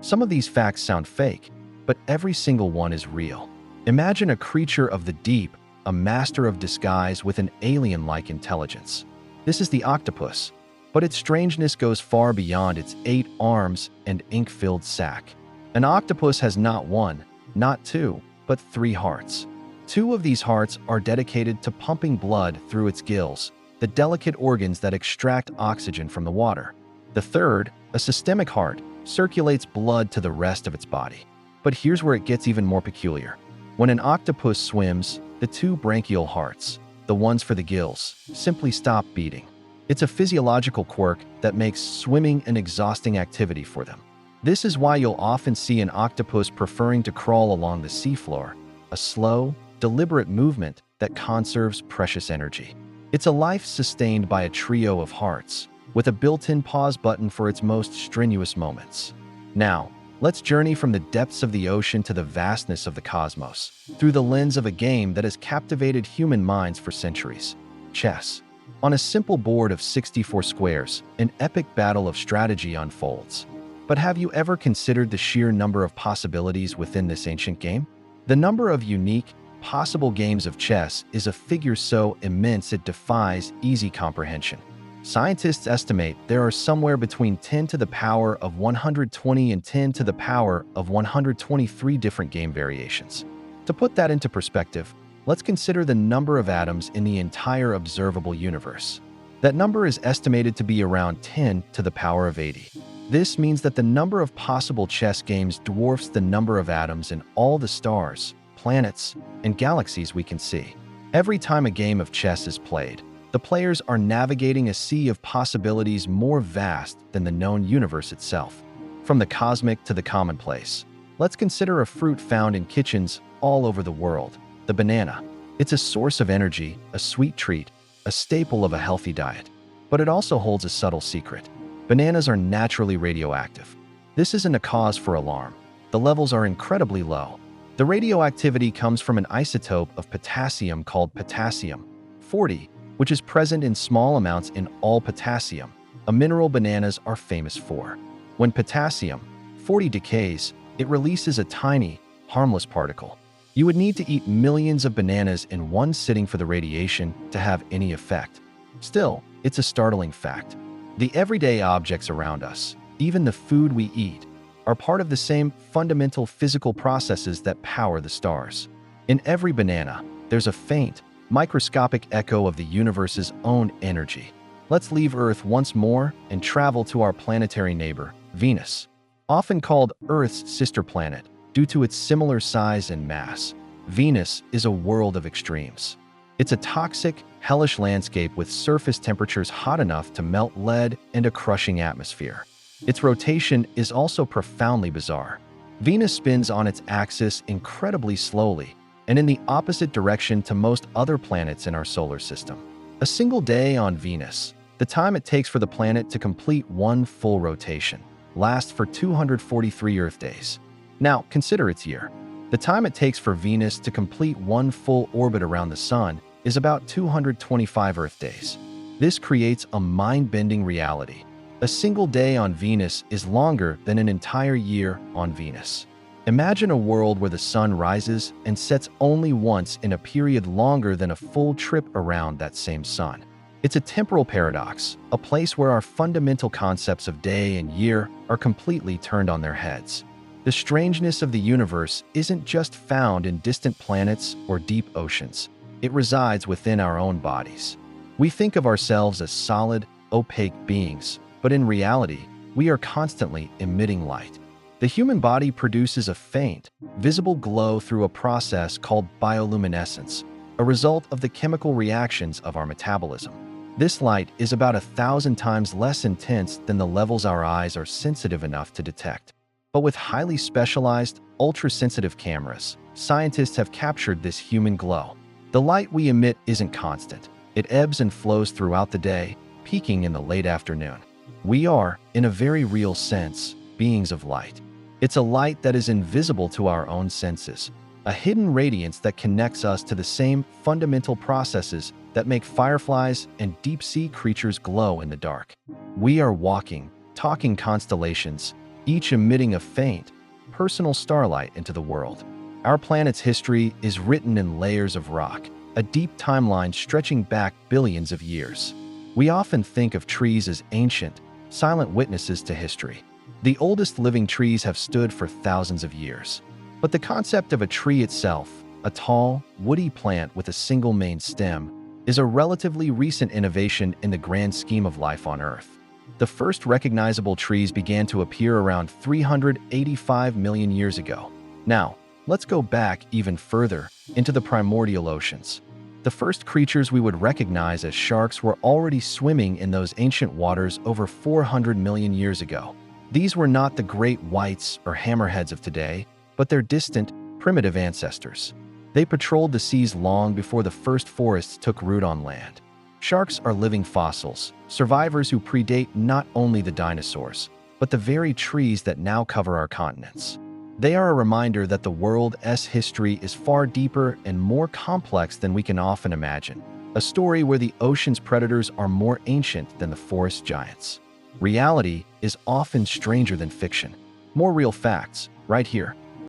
Some of these facts sound fake, but every single one is real. Imagine a creature of the deep, a master of disguise with an alien-like intelligence. This is the octopus, but its strangeness goes far beyond its 8 arms and ink-filled sack. An octopus has not 1, not 2, but 3 hearts. 2 of these hearts are dedicated to pumping blood through its gills, the delicate organs that extract oxygen from the water. The third, a systemic heart, circulates blood to the rest of its body. But here's where it gets even more peculiar. When an octopus swims, the 2 branchial hearts, the ones for the gills, simply stop beating. It's a physiological quirk that makes swimming an exhausting activity for them. This is why you'll often see an octopus preferring to crawl along the seafloor, a slow, deliberate movement that conserves precious energy. It's a life sustained by a trio of hearts, with a built-in pause button for its most strenuous moments. Now, let's journey from the depths of the ocean to the vastness of the cosmos, through the lens of a game that has captivated human minds for centuries: chess. On a simple board of 64 squares, an epic battle of strategy unfolds. But have you ever considered the sheer number of possibilities within this ancient game? The number of unique, possible games of chess is a figure so immense it defies easy comprehension. Scientists estimate there are somewhere between 10 to the power of 120 and 10 to the power of 123 different game variations. To put that into perspective, let's consider the number of atoms in the entire observable universe. That number is estimated to be around 10 to the power of 80. This means that the number of possible chess games dwarfs the number of atoms in all the stars, planets, and galaxies we can see. Every time a game of chess is played, the players are navigating a sea of possibilities more vast than the known universe itself. From the cosmic to the commonplace, let's consider a fruit found in kitchens all over the world: the banana. It's a source of energy, a sweet treat, a staple of a healthy diet. But it also holds a subtle secret. Bananas are naturally radioactive. This isn't a cause for alarm. The levels are incredibly low. The radioactivity comes from an isotope of potassium called potassium-40, which is present in small amounts in all potassium, a mineral bananas are famous for. When potassium-40 decays, it releases a tiny, harmless particle. You would need to eat millions of bananas in one sitting for the radiation to have any effect. Still, it's a startling fact. The everyday objects around us, even the food we eat, are part of the same fundamental physical processes that power the stars. In every banana, there's a faint, microscopic echo of the universe's own energy. Let's leave Earth once more and travel to our planetary neighbor, Venus. Often called Earth's sister planet due to its similar size and mass, Venus is a world of extremes. It's a toxic, hellish landscape with surface temperatures hot enough to melt lead and a crushing atmosphere. Its rotation is also profoundly bizarre. Venus spins on its axis incredibly slowly, and in the opposite direction to most other planets in our solar system. A single day on Venus, the time it takes for the planet to complete one full rotation, lasts for 243 Earth days. Now, consider its year. The time it takes for Venus to complete one full orbit around the Sun is about 225 Earth days. This creates a mind-bending reality. A single day on Venus is longer than an entire year on Venus. Imagine a world where the sun rises and sets only once in a period longer than a full trip around that same sun. It's a temporal paradox, a place where our fundamental concepts of day and year are completely turned on their heads. The strangeness of the universe isn't just found in distant planets or deep oceans. It resides within our own bodies. We think of ourselves as solid, opaque beings, but in reality, we are constantly emitting light. The human body produces a faint, visible glow through a process called bioluminescence, a result of the chemical reactions of our metabolism. This light is about 1,000 times less intense than the levels our eyes are sensitive enough to detect. But with highly specialized, ultra-sensitive cameras, scientists have captured this human glow. The light we emit isn't constant. It ebbs and flows throughout the day, peaking in the late afternoon. We are, in a very real sense, beings of light. It's a light that is invisible to our own senses, a hidden radiance that connects us to the same fundamental processes that make fireflies and deep-sea creatures glow in the dark. We are walking, talking constellations, each emitting a faint, personal starlight into the world. Our planet's history is written in layers of rock, a deep timeline stretching back billions of years. We often think of trees as ancient, silent witnesses to history. The oldest living trees have stood for thousands of years. But the concept of a tree itself, a tall, woody plant with a single main stem, is a relatively recent innovation in the grand scheme of life on Earth. The first recognizable trees began to appear around 385 million years ago. Now, let's go back even further into the primordial oceans. The first creatures we would recognize as sharks were already swimming in those ancient waters over 400 million years ago. These were not the great whites or hammerheads of today, but their distant, primitive ancestors. They patrolled the seas long before the first forests took root on land. Sharks are living fossils, survivors who predate not only the dinosaurs, but the very trees that now cover our continents. They are a reminder that the world's history is far deeper and more complex than we can often imagine. A story where the ocean's predators are more ancient than the forest giants. Reality is often stranger than fiction. More real facts, right here.